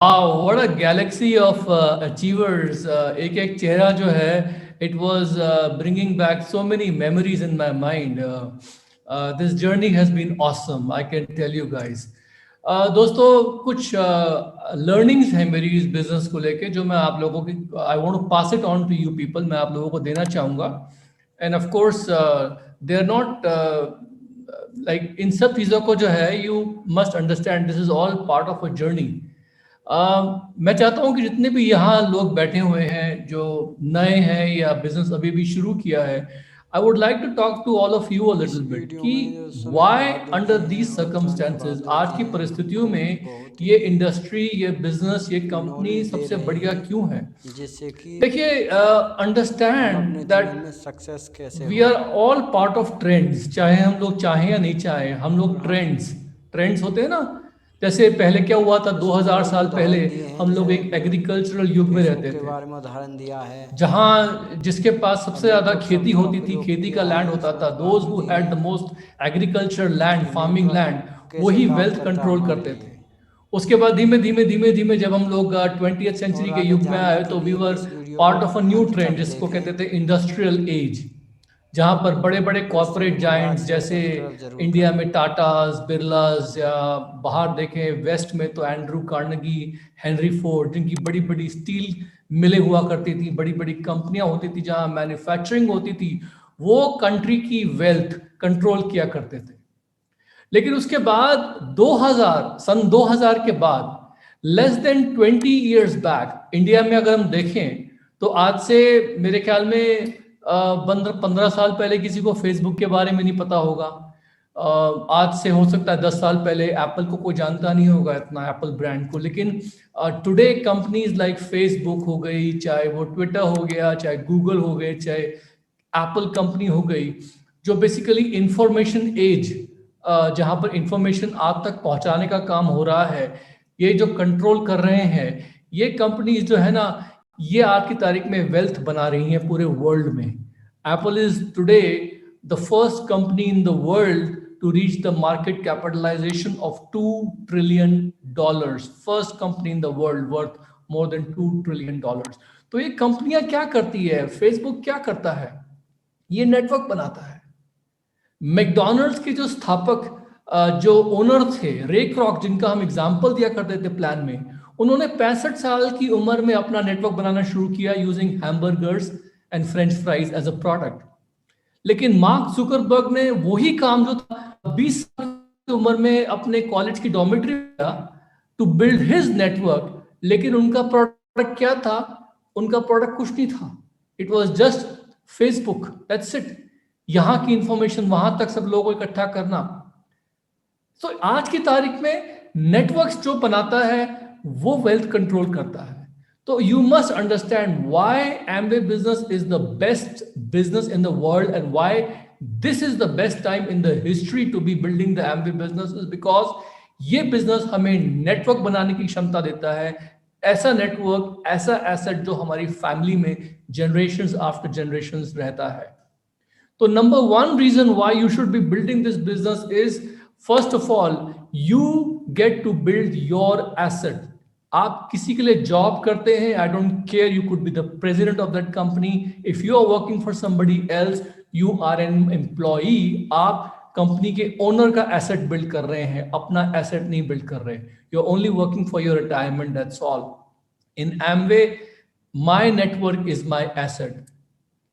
Wow, what a galaxy of achievers. एक एक चेहरा जो है, it was bringing back so many memories in my mind. This journey has been awesome, I can tell you guys. दोस्तों कुछ learnings हैं मेरी इस business को लेके जो मैं आप लोगों की I want to pass it on to you people. मैं आप लोगों को देना चाहूँगा. And of course, they are not like इन सब चीज़ों को जो है you must understand this is all part of a journey. मैं चाहता हूं कि जितने भी यहाँ लोग बैठे हुए हैं जो नए हैं या बिजनेस अभी भी शुरू किया है, I would like to talk to all of you a इस लिटिल बिट वीडियो कि में जो सभी व्हाई बात अंडर होती हैं दीज बहुत सारी सर्कमस्टेंसेस बातें आज होती की हैं परिस्थितियों जो में बहुत ये ही इंडस्ट्री, ये बिजनेस, ये कंपनी नॉलेज दे सबसे रहे बढ़िया हैं क्यों है। जिससे कि देखिए, हम अंडरस्टैंड अपने जीवन दैट में सक्सेस कैसे वी हो। Are all part of trends, चाहे हम लोग चाहें या नहीं चाहें, हम लोग हाँ जी। ट्रेंड्स ट्रेंड्स होते हैं ना। जैसे पहले क्या हुआ था, इसमें 2000 और भी साल पहले उदाहरण दिए हैं, हम लोग जैसे एक एग्रीकल्चरल युग में फेसबुक रहते के थे, बारे में उदाहरण दिया है। जहाँ जिसके पास सबसे अभी ज्यादा कुछ खेती शब्दों का होती थी, प्रयोग खेती का किया लैंड है, होता इसमें था, दोज बातें हु दी हैड द हैं मोस्ट एग्रीकल्चर लैंड, कि फार्मिंग नेटवर्क लैंड, कैसे वही काम वेल्थ करता है कंट्रोल हमारे करते थे। लिए। उसके बाद धीमे धीमे धीमे धीमे जब हम लोग 20th सेंचुरी और के आगे युग में जानने आए के तो वी लिए वर इस वीडियो को पार्ट ऑफ अ न्यू अंत ट्रेंड तक जिसको कहते थे देखें। इंडस्ट्रियल एज, जहाँ पर बड़े बड़े तो इस कॉरपोरेट चैनल को लाइक जायंट्स शेयर जैसे सब्सक्राइब जरूर इंडिया करें। में टाटाज, बिरलाज, या बाहर देखें वेस्ट में तो एंड्रू कार्नेगी, हेनरी फोर्ड, जिनकी बड़ी बड़ी स्टील मिलें हुआ करती थी, बड़ी बड़ी कंपनियां होती थी जहां मैन्युफैक्चरिंग होती थी, वो कंट्री की वेल्थ कंट्रोल किया करते थे। लेकिन उसके बाद 2000 के बाद, less than 20 years back, India में अगर हम देखें तो आज से मेरे ख्याल में 15 साल पहले किसी को फेसबुक के बारे में नहीं पता होगा। आज से हो सकता है 10 साल पहले एप्पल को कोई जानता नहीं होगा इतना, एप्पल ब्रांड को। लेकिन टुडे कंपनीज लाइक फेसबुक हो गई, चाहे वो ट्विटर हो गया, चाहे गूगल हो गए, चाहे एप्पल कंपनी हो गई, जो बेसिकली इंफॉर्मेशन एज, जहां पर इंफॉर्मेशन आप तक पहुंचाने का काम हो रहा है, ये जो कंट्रोल कर रहे हैं, ये कंपनीज जो है ना, ये आज की तारीख में वेल्थ बना रही हैं पूरे वर्ल्ड में। Apple is today the first company in the world to reach the market capitalization of $2 trillion, first company in the world worth more than $2 trillion। तो ये कंपनियां क्या करती है, फेसबुक क्या करता है, ये नेटवर्क बनाता है। मैकडोनल्ड्स के जो स्थापक, जो ओनर थे, रे क्रॉक, जिनका हम एग्जाम्पल दिया करते थे प्लान में, उन्होंने 65 साल की उम्र में अपना नेटवर्क बनाना शुरू किया using hamburgers and french fries as a product. लेकिन मार्क जुकरबर्ग ने वही काम जो था 20 साल की उम्र में अपने कॉलेज की डॉर्मेट्री में किया टू बिल्ड हिज नेटवर्क, लेकिन उनका प्रोडक्ट क्या था? उनका प्रोडक्ट कुछ नहीं था, it was just Facebook, that's it. यहां की इंफॉर्मेशन वहां तक सब लोगों को इकट्ठा करना। तो आज की तारीख में नेटवर्क्स जो बनाता है वो वेल्थ कंट्रोल करता है। तो you must understand why Amway business is the best business in the world and why this is the best time in the history to be building the Amway business, is because ये business हमें network बनाने की क्षमता देता है, ऐसा network, ऐसा asset जो हमारी फैमिली में जनरेशंस आफ्टर जनरेशंस रहता है। तो number one reason why you should be building this business is, first of all, you get to build your asset. आप किसी के लिए जॉब करते हैं, I don't care, you could be the president of that company, if you are working for somebody else, you are an employee. आप company के owner का asset build कर रहे हैं, अपना एसेट नहीं बिल्ड कर रहे। You are only working for your retirement, that's all. In Amway, my network is my asset.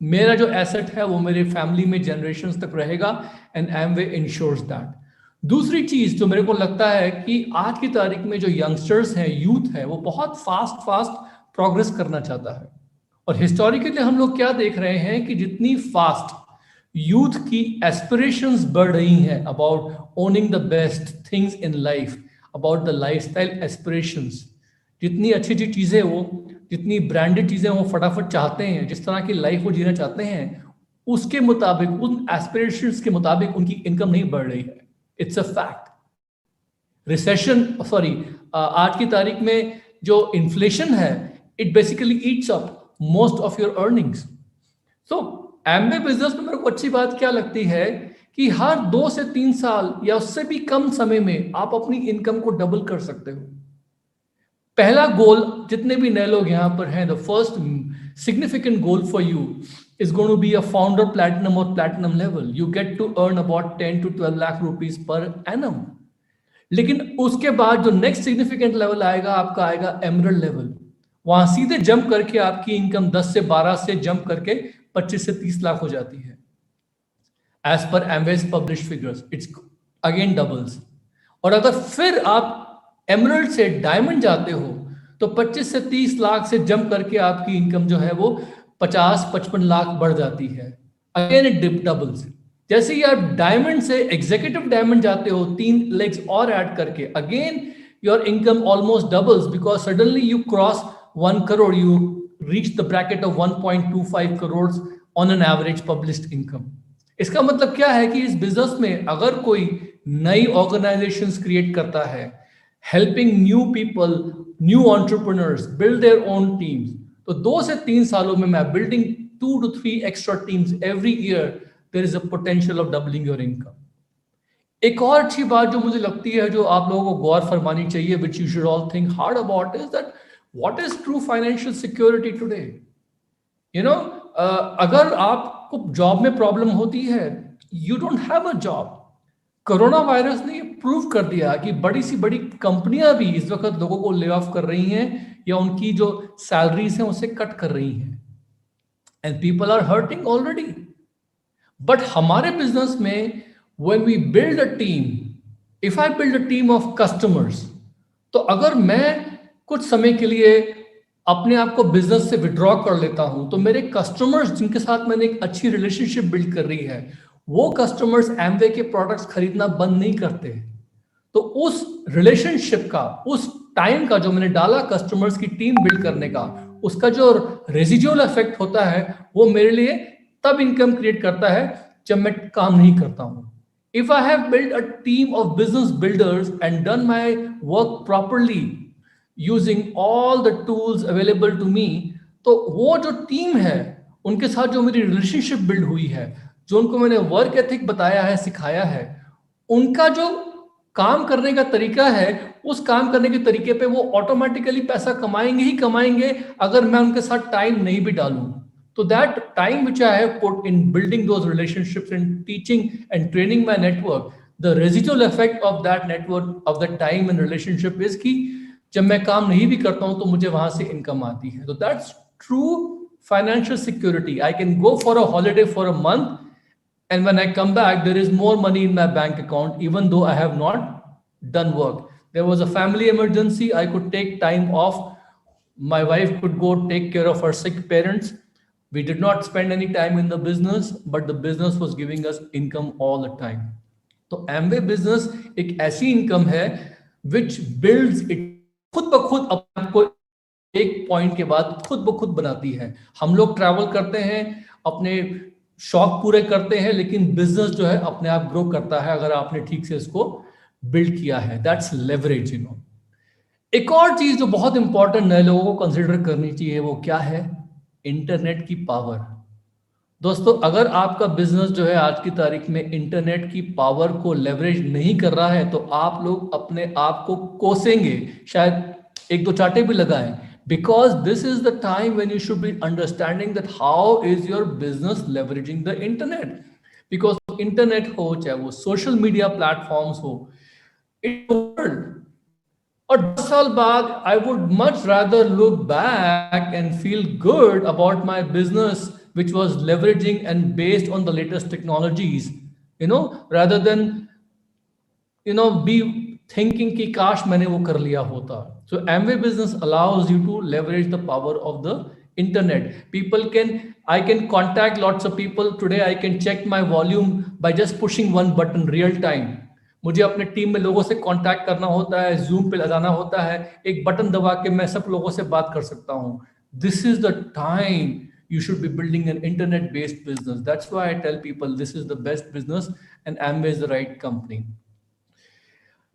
मेरा जो एसेट है वो मेरे फैमिली में जनरेशंस तक रहेगा, एंड एमवे इंश्योर्स दैट। दूसरी चीज जो मेरे को लगता है कि आज की तारीख में जो यंगस्टर्स हैं, यूथ है, वो बहुत फास्ट फास्ट प्रोग्रेस करना चाहता है। और हिस्टोरिकली हम लोग क्या देख रहे हैं कि जितनी फास्ट यूथ की एस्पिरेशंस बढ़ रही हैं about owning the best things in life, about the lifestyle aspirations, जितनी अच्छी अच्छी चीजें वो, जितनी ब्रांडेड चीजें वो फटाफट चाहते हैं, जिस तरह की लाइफ वो जीना चाहते हैं, उसके मुताबिक, उन एस्पिरेशंस के मुताबिक उनकी इनकम नहीं बढ़ रही है। It's a fact. Recession, sorry, आज की तारीख में जो इन्फ्लेशन है, it basically eats up most of your earnings. So Amway business में मेरे को अच्छी बात क्या लगती है कि हर 2 से 3 साल या उससे भी कम समय में आप अपनी इनकम को डबल कर सकते हो। पहला गोल, जितने भी नए लोग यहाँ पर हैं, the first significant goal for you is going to be a founder platinum or platinum level. You get to earn about 10 to 12 lakh rupees per annum. लेकिन उसके बाद जो नेक्स्ट सिग्निफिकेंट लेवल आएगा, आपका आएगा एमरल्ड लेवल. वहां सीधे jump करके आपकी इनकम 10 से 12 से जंप करके 25 से 30 लाख हो जाती है. As per Amway's publish figures, it's again doubles. और अगर फिर आप एमरल्ड से डायमंड जाते हो तो 25 से 30 लाख से जंप करके आपकी इनकम जो है वो 50-55 लाख बढ़ जाती है. Again it doubles. जैसे ही आप डायमंड से एग्जीक्यूटिव डायमंड जाते हो 3 लेग्स और ऐड करके, again your income almost doubles because suddenly you cross 1 crore, you reach the bracket of 1.25 crore on an average published income. इसका मतलब क्या है कि इस बिजनेस में अगर कोई नई ऑर्गेनाइजेशंस क्रिएट करता है, helping new people, new entrepreneurs build their own teams, तो 2 से 3 सालों में मैं building 2 to 3 extra teams every year, there is a potential of doubling your income. एक और अच्छी बात जो मुझे लगती है, जो आप लोगों को गौर फरमानी चाहिए, which you should all think hard about, is that what is true financial security today. You know, अगर आपको जॉब में प्रॉब्लम होती है, you don't have a job. Corona virus ने प्रूव कर दिया कि बड़ी सी बड़ी कंपनियां भी इस वक्त लोगों को ले ऑफ कर रही हैं या उनकी जो सैलरीज हैं उसे कट कर रही हैं, and people are hurting already. But हमारे बिजनेस में when we build a team, if I build a team of customers, तो अगर मैं कुछ समय के लिए अपने आप को बिजनेस से विड्रॉ कर लेता हूं, तो मेरे कस्टमर्स जिनके साथ मैंने एक अच्छी रिलेशनशिप बिल्ड कर रही है, वो कस्टमर्स एमवे के प्रोडक्ट्स खरीदना बंद नहीं करते. तो उस रिलेशनशिप का, उस टाइम का जो मैंने डाला कस्टमर्स की टीम बिल्ड करने का, उसका जो रेजिजुअल इफेक्ट होता है वो मेरे लिए तब इनकम क्रिएट करता है जब मैं काम नहीं करता हूं. If I have build a team of business builders and done my work properly using all the tools available to me, तो वो जो टीम है उनके साथ जो मेरी रिलेशनशिप बिल्ड हुई है, जो उनको मैंने वर्क एथिक बताया है, सिखाया है, उनका जो काम करने का तरीका है, उस काम करने के तरीके पे वो ऑटोमेटिकली पैसा कमाएंगे ही कमाएंगे अगर मैं उनके साथ टाइम नहीं भी डालूं. तो that time which I have put in building those relationships and teaching and training my network, the residual effect of that network, of that time and relationship is कि जब मैं काम नहीं भी करता हूं तो मुझे वहां से इनकम आती है. तो that's true financial security. I can go for a holiday for a month, and when I come back there is more money in my bank account even though I have not done work. There was a family emergency, I could take time off, my wife could go take care of her sick parents. We did not spend any time in the business, but the business was giving us income all the time. तो Amway business एक ऐसी income है which builds it, खुद ब खुद आपको एक point के बाद खुद ब खुद बनाती है. हम लोग ट्रैवल करते हैं, अपने शौक पूरे करते हैं, लेकिन बिजनेस जो है अपने आप ग्रो करता है अगर आपने ठीक से इसको बिल्ड किया है. That's leverage. यू नो, एक और चीज जो बहुत इंपॉर्टेंट नए लोगों को कंसिडर करनी चाहिए, वो क्या है? इंटरनेट की पावर. दोस्तों, अगर आपका बिजनेस जो है आज की तारीख में इंटरनेट की पावर को लेवरेज नहीं कर रहा है, तो आप लोग अपने आप को कोसेंगे, शायद 1-2 चाटे भी लगाएं. Because this is the time when you should be understanding that how is your business leveraging the internet. Because internet हो, चाहे वो social media platforms हो, it's the world. और 10 साल बाद I would much rather look back and feel good about my business which was leveraging and based on the latest technologies, you know, rather than, you know, be thinking कि काश मैंने वो कर लिया होता. So Amway business allows you to leverage the power of the internet. I can contact lots of people today. I can check my volume by just pushing one button real time. मुझे अपने team में लोगों से contact करना होता है, zoom पे लगाना होता है, एक बटन दबा के मैं सब लोगों से बात कर सकता हूँ. This is the time you should be building an internet based business. That's why I tell people this is the best business and Amway is the right company.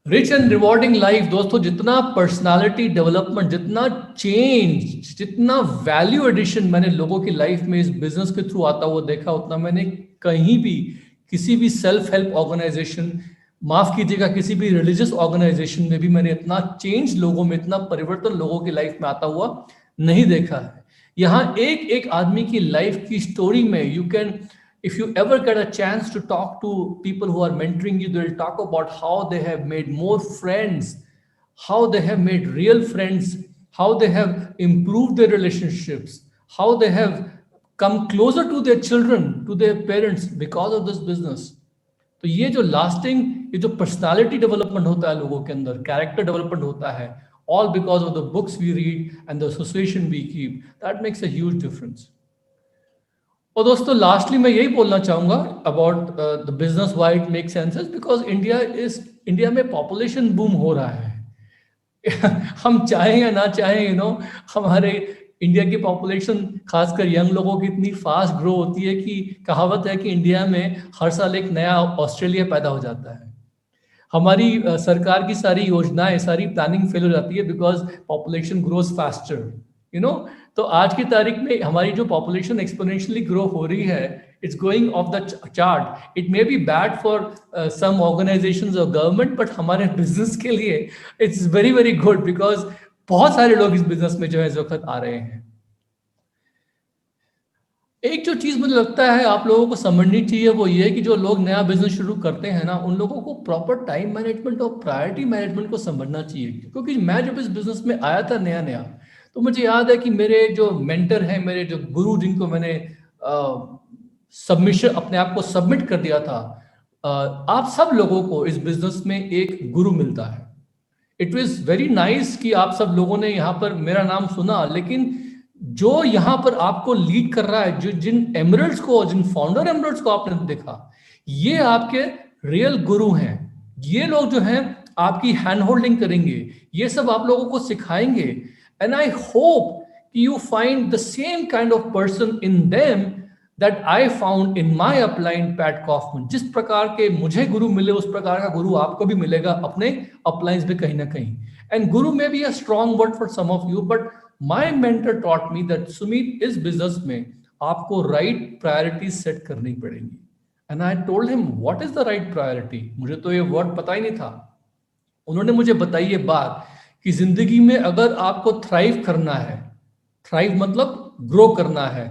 Rich and rewarding life. दोस्तों, जितना personality development, जितना change, जितना value addition मैंने लोगों की life में इस business के थ्रू आता हुआ देखा, उतना मैंने कहीं भी किसी भी सेल्फ हेल्प ऑर्गेनाइजेशन माफ कीजिएगा, किसी भी रिलीजियस ऑर्गेनाइजेशन में भी मैंने इतना चेंज लोगों में, इतना परिवर्तन लोगों की लाइफ में आता हुआ नहीं देखा है। यहाँ एक एक आदमी की लाइफ की स्टोरी में you can, if you ever get a chance to talk to people who are mentoring you, they'll talk about how they have made more friends, how they have made real friends, how they have improved their relationships, how they have come closer to their children, to their parents because of this business. तो ये जो lasting, ये जो personality development होता है लोगों के अंदर, कैरेक्टर डेवलपमेंट होता है, all because of the books we read and the association we keep, that makes a huge difference. और दोस्तों लास्टली मैं यही बोलना चाहूंगा about the business why it make sense, because India में पॉपुलेशन बूम हो रहा है। हम चाहें या ना चाहें, हमारे इंडिया की पॉपुलेशन खासकर यंग लोगों की इतनी फास्ट ग्रो होती है कि कहावत है कि इंडिया में हर साल एक नया ऑस्ट्रेलिया पैदा हो जाता है। हमारी सरकार की सारी योजनाएं, सारी प्लानिंग फेल हो जाती है बिकॉज पॉपुलेशन ग्रोज फास्टर, तो आज की तारीख में हमारी जो पॉपुलेशन एक्सपोनेंशियली ग्रो हो रही है, it's going off the chart. It may be bad for some organisations और गवर्नमेंट, बट हमारे बिजनेस के लिए it's very very good, because बहुत सारे लोग इस बिजनेस में जो है इस वक्त आ रहे हैं। एक जो चीज मुझे लगता है आप लोगों को समझनी चाहिए वो ये है कि जो लोग नया बिजनेस शुरू करते हैं ना, उन लोगों को प्रॉपर टाइम मैनेजमेंट और प्रायोरिटी मैनेजमेंट को समझना चाहिए। क्योंकि मैं जब इस बिजनेस में आया था नया नया, तो मुझे याद है कि मेरे जो मेंटर हैं, मेरे जो गुरु, जिनको मैंने सबमिशन अपने आप को सबमिट कर दिया था, आप सब लोगों को इस बिजनेस में एक गुरु मिलता है। इट वॉज वेरी नाइस कि आप सब लोगों ने यहाँ पर मेरा नाम सुना, लेकिन जो यहाँ पर आपको लीड कर रहा है, जो जिन एमरल्ड्स को, जिन फाउंडर एमरल्ड्स को आपने देखा, ये आपके रियल गुरु हैं। ये लोग जो हैं आपकी हैंड होल्डिंग करेंगे, ये सब आप लोगों को सिखाएंगे। एंड आई होप कि you find the same kind of person in them that I found in my upline PAT Kauffman. जिस प्रकार के मुझे गुरु मिले, उस प्रकार का गुरु आपको भी मिलेगा अपने अपलाइंस में कहीं ना कहीं। And guru may be a strong word for some of you, but my mentor taught me that Sumit, इस बिजनेस में आपको राइट प्रायोरिटीज सेट करनी पड़ेगी। And I told him what is the right priority. मुझे तो ये वर्ड पता ही नहीं था। उन्होंने मुझे बताई ये बात कि जिंदगी में अगर आपको थ्राइव करना है, थ्राइव मतलब ग्रो करना है,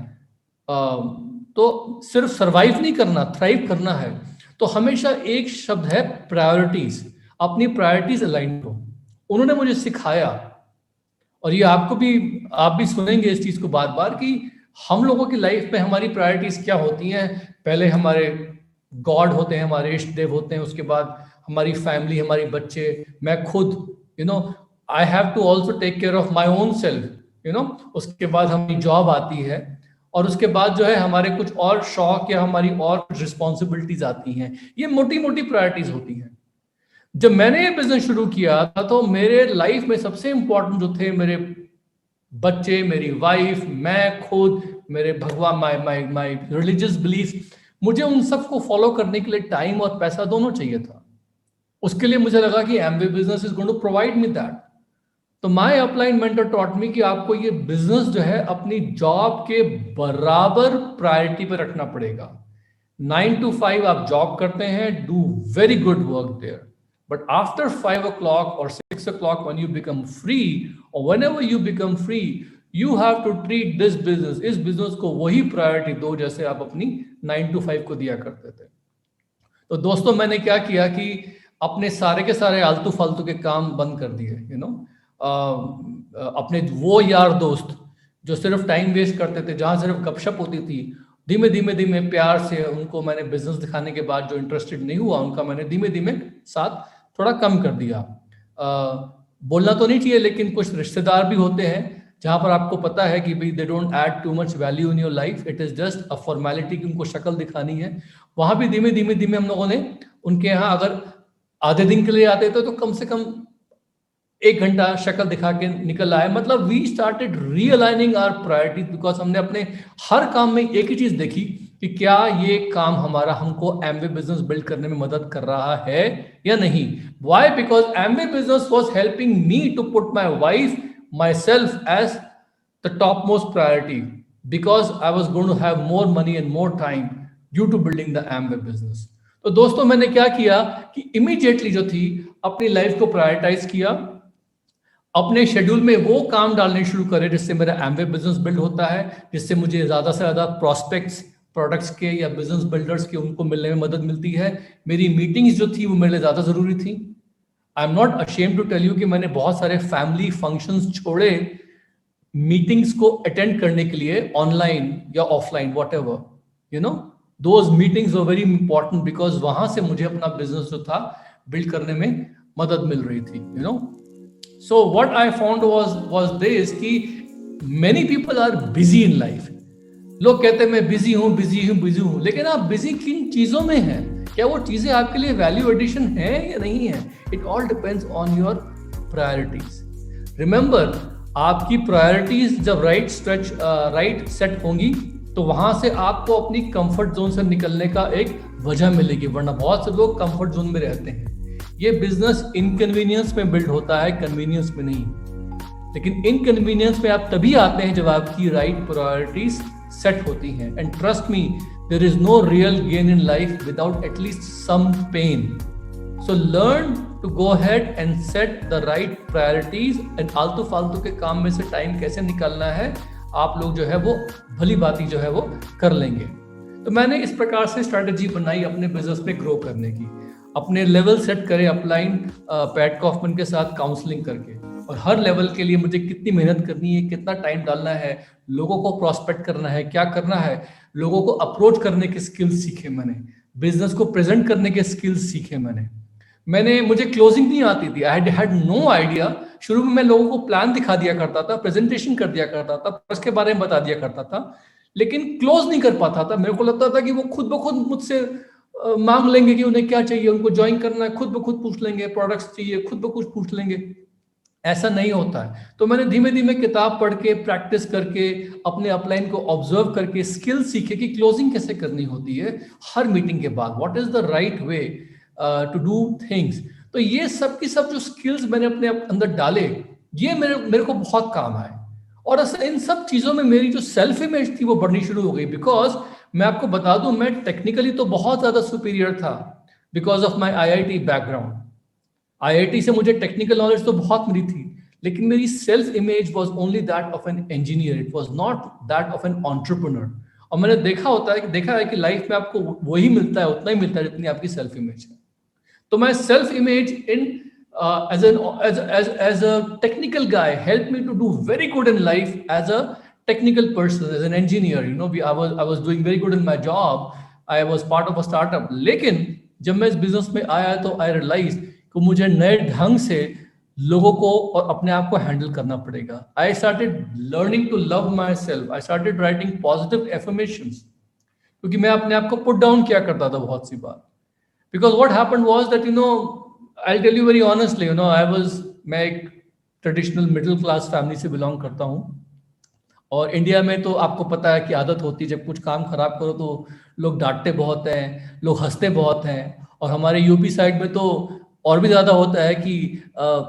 तो सिर्फ सरवाइव नहीं करना, थ्राइव करना है, तो हमेशा एक शब्द है प्रायोरिटीज। अपनी प्रायोरिटीज अलाइन करो। उन्होंने मुझे सिखाया, और ये आपको भी, आप भी सुनेंगे इस चीज को बार बार, कि हम लोगों की लाइफ में हमारी प्रायोरिटीज क्या होती हैं। पहले हमारे गॉड होते हैं, हमारे इष्ट देव होते हैं, उसके बाद हमारी फैमिली, हमारे बच्चे, मैं खुद, I have to also take care of my own self, उसके बाद हमारी जॉब आती है, और उसके बाद जो है हमारे कुछ और शौक या हमारी और रिस्पॉन्सिबिलिटीज आती हैं। ये मोटी मोटी प्रायोरिटीज होती हैं। जब मैंने ये बिजनेस शुरू किया था, तो मेरे लाइफ में सबसे इंपॉर्टेंट जो थे, मेरे बच्चे, मेरी वाइफ, मैं खुद, मेरे भगवान, माई रिलीजियस बिलीफ, मुझे उन सबको फॉलो करने के लिए टाइम और पैसा दोनों चाहिए था। उसके लिए मुझे लगा कि Amway business is going to provide me that. तो my upline mentor taught me कि आपको ये बिजनेस जो है अपनी जॉब के बराबर प्रायोरिटी पे रखना पड़ेगा। 9 to 5 आप जॉब करते हैं, do very good work there, but after 5 o'clock or 6 o'clock, when you become free, or whenever you become free, you have to treat this business, इस बिजनेस को वही प्रायोरिटी दो जैसे आप अपनी 9 to 5 को दिया करते थे। तो दोस्तों मैंने क्या किया कि अपने सारे के सारे आलतू फालतू के काम बंद कर दिए। अपने वो यार दोस्त जो सिर्फ टाइम वेस्ट करते थे, जहां सिर्फ गपशप होती थी, धीमे धीमे धीमे प्यार से उनको मैंने बिजनेस दिखाने के बाद जो इंटरेस्टेड नहीं हुआ, उनका मैंने धीमे धीमे साथ थोड़ा कम कर दिया। बोलना तो नहीं चाहिए, लेकिन कुछ रिश्तेदार भी होते हैं जहां पर आपको पता है कि भाई they don't add too much value in your life, it is just a formality कि उनको शक्ल दिखानी है। वहां भी धीमे धीमे धीमे हम लोगों ने उनके यहाँ अगर आधे दिन के लिए आते थे तो कम से कम 1 घंटा शक्ल दिखा के निकल आए। मतलब we started realigning our priority, because हमने अपने हर काम में एक ही चीज देखी कि क्या ये काम हमारा हमको एमवे बिजनेस बिल्ड करने में मदद कर रहा है या नहीं। Why? Because Amway business was helping me to put my wife, my self as the top most priority, because I was going to have more money and more time due to building the Amway business. तो दोस्तों मैंने क्या किया कि immediately जो थी अपनी life को प्रायोरिटाइज किया, अपने शेड्यूल में वो काम डालने शुरू करे जिससे मेरा एमवे बिजनेस बिल्ड होता है, जिससे मुझे ज़्यादा से ज़्यादा प्रॉस्पेक्ट्स प्रोडक्ट्स के या बिजनेस बिल्डर्स के उनको मिलने में मदद मिलती है। मेरी मीटिंग्स जो थी वो मेरे लिए ज़्यादा ज़रूरी थी। I am not ashamed to tell you कि मैंने बहुत सारे फैमिली फंक्शंस छोड़े मीटिंग्स को अटेंड करने के लिए, ऑनलाइन या offline whatever, you know those meetings were very important because वहां से मुझे अपना बिजनेस जो था बिल्ड करने में मदद मिल रही थी, you know. So what I found was this कि many people are busy in life. लोग कहते हैं मैं बिजी हूं, लेकिन आप बिजी किन चीजों में हैं? क्या वो चीजें आपके लिए वैल्यू एडिशन है या नहीं है? It all depends on your priorities. Remember, आपकी प्रायोरिटीज जब राइट सेट होंगी तो वहां से आपको अपनी कंफर्ट जोन से निकलने का एक वजह मिलेगी, वरना बहुत से लोग कंफर्ट जोन में रहते हैं। ये बिजनेस इनकन्वीनियंस में बिल्ड होता है, कन्वीनियंस में नहीं। लेकिन इनकन्वीनियंस में आप तभी आते हैं जब आपकी राइट प्रायोरिटीज सेट होती हैं। And trust me, there is no real gain in life without at least some pain. So learn to go ahead and set the right priorities. And आलतू फालतू के काम में से टाइम कैसे निकालना है, आप लोग जो है वो भली बाती जो है वो कर लेंगे। तो मैंने इस प्रकार से स्ट्रैटेजी बनाई अपने बिजनेस में ग्रो करने की। अपने लेवल सेट करें अपलाइन पैट कॉफमैन के साथ काउंसलिंग करके, और हर लेवल के लिए मुझे कितनी मेहनत करनी है, कितना टाइम डालना है, लोगों को प्रॉस्पेक्ट करना है, क्या करना है, लोगों को अप्रोच करने के स्किल्स सीखे मैंने, बिजनेस को प्रेजेंट करने के स्किल्स सीखे मैंने मुझे क्लोजिंग नहीं आती थी, आई हैड नो आइडिया। शुरू में मैं लोगों को प्लान दिखा दिया करता था, प्रेजेंटेशन कर दिया करता था, उसके बारे में बता दिया करता था, लेकिन क्लोज नहीं कर पाता था। मेरे को लगता था कि वो खुद ब खुद मुझसे मांग लेंगे कि उन्हें क्या चाहिए, उनको ज्वाइन करना है, खुद ब खुद पूछ लेंगे, प्रोडक्ट्स चाहिए खुद ब खुद पूछ लेंगे। ऐसा नहीं होता है। तो मैंने धीमे धीमे किताब पढ़ के, प्रैक्टिस करके, अपने अपलाइन को ऑब्जर्व करके स्किल सीखे कि क्लोजिंग कैसे करनी होती है हर मीटिंग के बाद, what is the right way to do things. तो ये सब की सब जो स्किल्स मैंने अपने अंदर डाले, ये मेरे को बहुत काम आए। और इन सब चीजों में मेरी जो सेल्फ इमेज थी वो बढ़नी शुरू हो गई। बिकॉज मैं आपको बता दूं, मैं टेक्निकली तो बहुत ज्यादा सुपीरियर था because of my IIT background. IIT से मुझे टेक्निकल नॉलेज तो बहुत मिली थी, लेकिन मेरी self image was only that of an engineer, it was not that of an entrepreneur. और मैंने देखा है कि लाइफ में आपको वही मिलता है, उतना ही मिलता है जितनी आपकी सेल्फ इमेज है। तो my self image in as a technical guy helped me to do very good in life as a technical person, as an engineer. You know, I was doing very good in my job. I was part of a startup. लेकिन जब मैं इस business में आया तो I realized कि मुझे नए ढंग से लोगों को और अपने आप को हैंडल करना पड़ेगा। I started learning to love myself. I started writing positive affirmations, क्योंकि मैं अपने आप को पुट डाउन किया करता था बहुत सी बार। Because what happened was that, you know, I'll tell you very honestly, you know, मैं एक ट्रेडिशनल मिडिल क्लास फैमिली से बिलोंग करता हूँ। और इंडिया में तो आपको पता है कि आदत होती है, जब कुछ काम खराब करो तो लोग डांटते बहुत हैं, लोग हंसते बहुत हैं। और हमारे यूपी साइड में तो और भी ज़्यादा होता है कि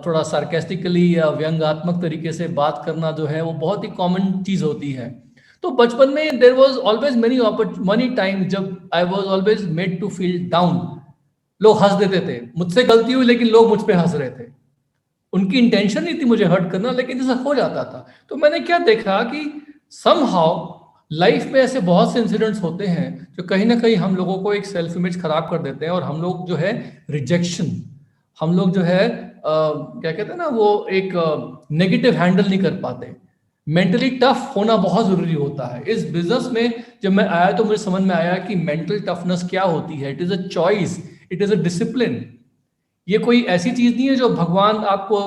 थोड़ा सार्केस्टिकली या व्यंग्यात्मक तरीके से बात करना जो है वो बहुत ही कॉमन चीज़ होती है। तो बचपन में there was always money time जब I was always made to feel down. लोग हंस देते थे, मुझसे गलती हुई लेकिन लोग मुझ पे हंस रहे थे। उनकी इंटेंशन नहीं थी मुझे हर्ट करना, लेकिन ऐसा हो जाता था। तो मैंने क्या देखा कि समहाउ लाइफ में ऐसे बहुत से इंसिडेंट्स होते हैं जो कहीं ना कहीं हम लोगों को एक सेल्फ इमेज खराब कर देते हैं, और हम लोग जो है रिजेक्शन, हम लोग जो है क्या कहते हैं ना, वो एक नेगेटिव हैंडल नहीं कर पाते। मेंटली टफ होना बहुत जरूरी होता है। इस बिजनेस में जब मैं आया तो मुझे समझ में आया कि मेंटल टफनेस क्या होती है। It is a choice, it is a discipline. ये कोई ऐसी चीज नहीं है जो भगवान आपको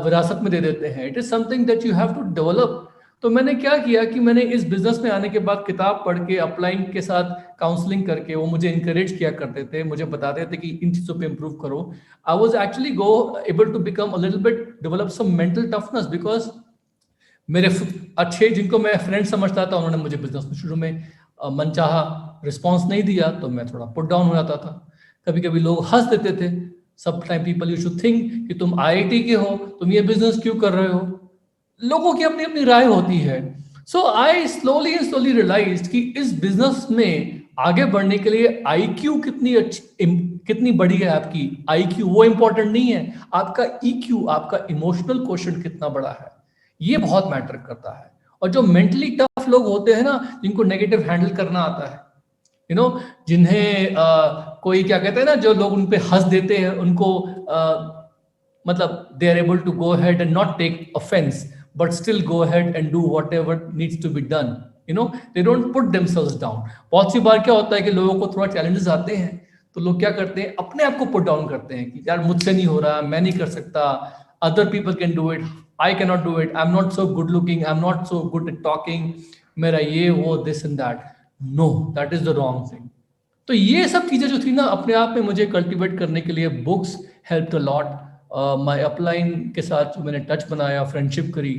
विरासत में दे देते हैं। It is something that you have to develop. तो मैंने क्या किया कि मैंने इस बिजनेस में आने के बाद किताब पढ़ के, अपलाइन के साथ काउंसलिंग करके, वो मुझे इंकरेज किया करते थे, मुझे बताते थे कि इन चीजों पे इंप्रूव करो। I was actually able to become a little bit, develop some mental toughness, because मेरे अच्छे जिनको मैं फ्रेंड समझता था उन्होंने मुझे बिजनेस में शुरू में मनचाहा रिस्पॉन्स नहीं दिया, तो मैं थोड़ा पुट डाउन हो जाता था। कभी कभी लोग हंस देते थे। सब time people you should think कि तुम IIT के हो, तुम ये बिजनेस क्यों कर रहे हो। लोगों की अपनी राय होती है। सो आई स्लोली रियलाइज्ड कि इस बिजनेस में आगे बढ़ने के लिए आईक्यू कितनी बड़ी है आपकी, आईक्यू वो इंपॉर्टेंट नहीं है, आपका ईक्यू, आपका इमोशनल क्वेश्चन कितना बड़ा है, ये बहुत मैटर करता है। और जो मेंटली टफ लोग होते हैं ना, जिनको नेगेटिव हैंडल करना आता है, जिन्हें कोई क्या कहते हैं ना, जो लोग उन पे हंस देते हैं, उनको मतलब they are able to go ahead and not take offense but still go ahead and do whatever needs to be done, they don't put themselves down। बहुत सी बार क्या होता है कि लोगों को थोड़ा चैलेंजेस आते हैं तो लोग क्या करते हैं, अपने आप को पुट डाउन करते हैं कि यार मुझसे नहीं हो रहा, मैं नहीं कर सकता, other people can do it, I can not do it, I am not so good looking, I am not so good at talking, मेरा ये वो this and that. No, that is the wrong thing. तो ये सब चीजें जो थी ना, अपने आप में मुझे कल्टीवेट करने के लिए books helped a lot. My upline के साथ जो मैंने टच बनाया, फ्रेंडशिप करी,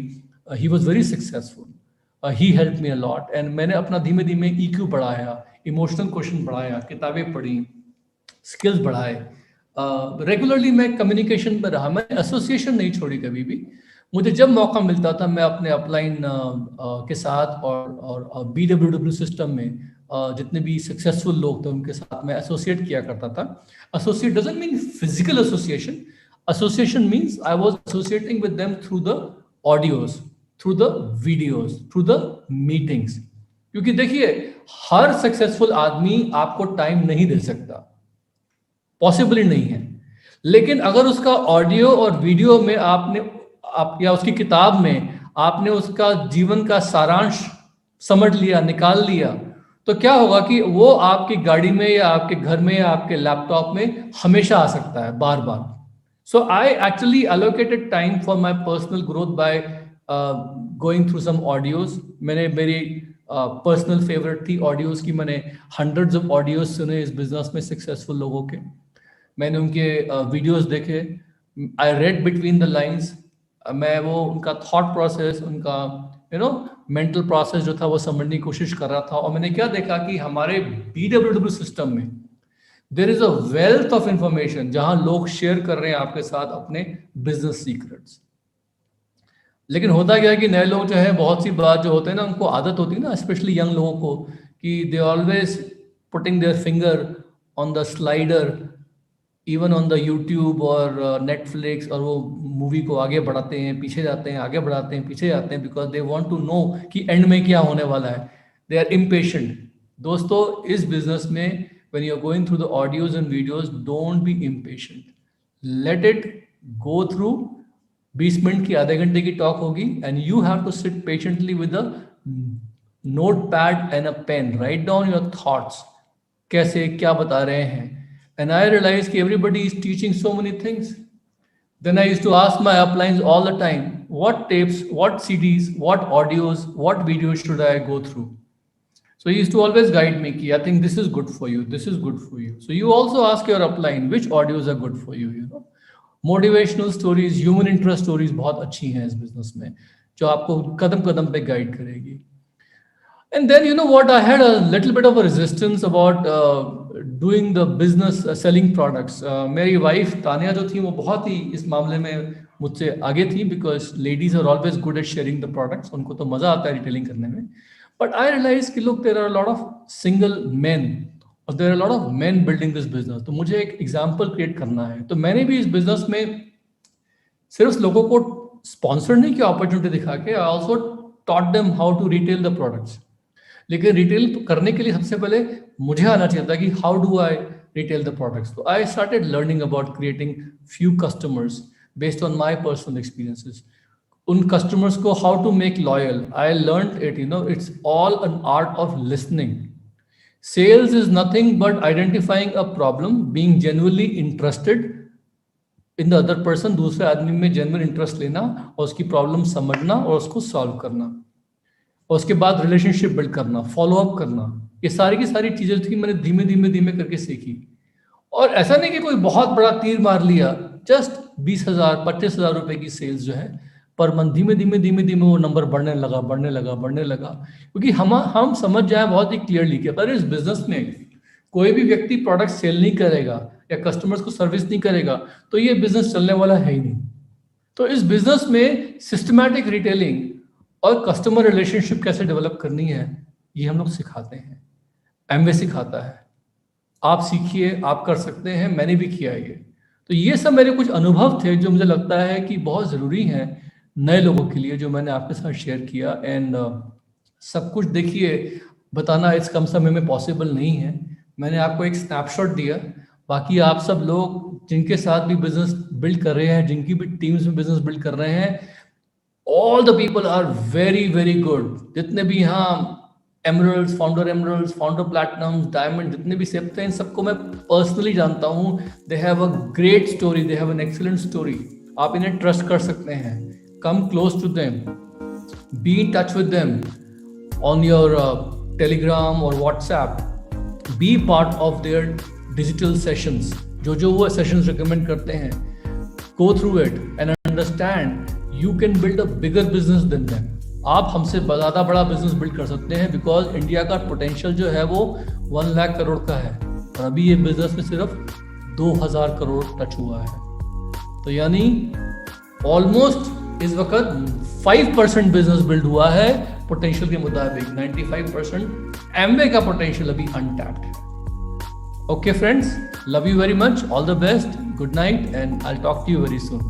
he was very successful, he help me a lot, and मैंने अपना धीमे धीमे ईक्यू बढ़ाया, इमोशनल क्वेश्चन बढ़ाया, किताबें पढ़ी, स्किल्स बढ़ाए, रेगुलरली मैं कम्युनिकेशन पर रहा, मैं एसोसिएशन नहीं छोड़ी कभी भी। मुझे जब मौका मिलता था मैं अपने अपलाइन के साथ और BWW सिस्टम में जितने भी सक्सेसफुल लोग थे उनके साथ मैं एसोसिएट किया करता था। Associate doesn't mean physical association, association means I was associating with them through the audios, through the videos, through the meetings. क्योंकि देखिए, हर सक्सेसफुल आदमी आपको टाइम नहीं दे सकता, पॉसिबल ही नहीं है, लेकिन अगर उसका ऑडियो और वीडियो में या उसकी किताब में आपने उसका जीवन का सारांश समझ लिया, निकाल लिया, तो क्या होगा कि वो आपकी गाड़ी में या आपके घर में या आपके लैपटॉप में हमेशा आ सकता है, बार बार। So I actually allocated time for my personal growth by going through some audios. मेरी पर्सनल फेवरेट थी ऑडियोज की, मैंने हंड्रेड्स ऑफ ऑडियोज सुने इस बिजनेस में सक्सेसफुल लोगों के, मैंने उनके वीडियोस देखे, I read between the lines, मैं वो उनका थॉट प्रोसेस, उनका मेंटल प्रोसेस जो था वो समझने की कोशिश कर रहा था। और मैंने क्या देखा कि हमारे BWW सिस्टम में there is a wealth of information, जहां लोग शेयर कर रहे हैं आपके साथ अपने बिजनेस सीक्रेट्स। लेकिन होता क्या है कि नए लोग जो है, बहुत सी बात जो होते हैं ना, उनको आदत होती है ना, स्पेशली यंग लोगों को, कि they always putting their finger on the slider, even on the YouTube और नेटफ्लिक्स, और वो मूवी को आगे बढ़ाते हैं, पीछे जाते हैं, आगे बढ़ाते हैं, पीछे जाते हैं, because they want to know कि एंड में क्या होने वाला है। They are impatient. दोस्तों, इस बिजनेस में when you are going through the audios and videos, don't be impatient, let it go through. 20 minute की, आधे घंटे की टॉक होगी, and you have to sit patiently with a note pad and a pen, write down your thoughts, कैसे क्या बता रहे हैं। And I realized that everybody is teaching so many things. Then I used to ask my uplines all the time, what tapes, what CDs, what audios, what videos should I go through? So he used to always guide me, I think this is good for you, this is good for you. So you also ask your upline, which audios are good for you, Motivational stories, human interest stories बहुत अच्छी हैं इस business में, जो आपको कदम कदम पे guide करेगी। And then you know what, I had a little bit of a resistance about doing the business, selling products. मेरी वाइफ तानिया जो थी वो बहुत ही इस मामले में मुझसे आगे थी, because ladies are always good at sharing the products, उनको तो मजा आता है रिटेलिंग करने में। But I realized कि look, there are a lot of single men और there are a lot of men building this business, तो मुझे एक एग्जाम्पल क्रिएट करना है। तो मैंने भी इस बिजनेस में सिर्फ लोगों को स्पॉन्सर नहीं किया अपॉर्चुनिटी दिखा के, I also taught them how to retail the products. लेकिन रिटेल करने के लिए सबसे पहले मुझे आना चाहिए था कि how do I retail the products. तो I started learning about creating few customers based on my personal experiences. उन कस्टमर्स को how to make loyal, I learn it, it's all an art of listening. Sales is nothing but identifying a problem, being genuinely interested in the other person, दूसरे आदमी में genuine interest लेना और उसकी problem समझना और उसको सॉल्व करना, और उसके बाद रिलेशनशिप बिल्ड करना, फॉलो अप करना। ये सारी की सारी चीजें थी मैंने धीमे धीमे धीमे करके सीखी। और ऐसा नहीं कि कोई बहुत बड़ा तीर मार लिया, जस्ट 20,000 25,000 रुपए की सेल्स जो है पर मंथ, धीमे धीमे धीमे धीमे वो नंबर बढ़ने लगा बढ़ने लगा बढ़ने लगा। क्योंकि हम समझ जाए बहुत ही क्लियरली कि अगर इस बिजनेस में कोई भी व्यक्ति प्रोडक्ट सेल नहीं करेगा या कस्टमर्स को सर्विस नहीं करेगा तो ये बिजनेस चलने वाला है ही नहीं। तो इस बिजनेस में सिस्टमैटिक रिटेलिंग और कस्टमर रिलेशनशिप कैसे डेवलप करनी है, ये हम लोग सिखाते हैं। एमवे सिखाता है। आप सीखिए, आप कर सकते हैं, मैंने भी किया ये। तो ये सब मेरे कुछ अनुभव थे जो मुझे लगता है कि बहुत ज़रूरी हैं नए लोगों के लिए, जो मैंने आपके साथ शेयर किया। एंड सब कुछ देखिए बताना इस कम समय में पॉसिबल नहीं है। मैंने आपको एक स्नैपशॉट दिया, बाकी आप सब लोग जिनके साथ भी बिजनेस बिल्ड कर रहे हैं, जिनकी भी टीम्स में बिजनेस बिल्ड कर रहे हैं, all the people are very very good. जितने भी यहाँ एमरल्ड्स, फाउंडर प्लैटिनम्स, डायमंड, जितने भी सेप्ट हैं, इन सबको मैं पर्सनली जानता हूँ। They have a great story, they have an excellent story. आप इन्हें ट्रस्ट कर सकते हैं। Come close to them, be in touch with them on your Telegram और WhatsApp. Be part of their digital sessions, जो वो सेशंस रिकमेंड करते हैं। Go through it and understand you can build a bigger business than them. आप हमसे ज़्यादा बड़ा business build कर सकते हैं, बिकॉज इंडिया का पोटेंशियल जो है वो 1 लाख करोड़ का है, और अभी ये बिजनेस में सिर्फ 2000 करोड़ टच हुआ है। तो यानी ऑलमोस्ट इस वक्त 5% बिजनेस बिल्ड हुआ है पोटेंशियल के मुताबिक। 95% एमवे का पोटेंशियल अभी अनटैप्ड है। Okay friends, love you very much, all the best, good night, and I'll talk to you very soon.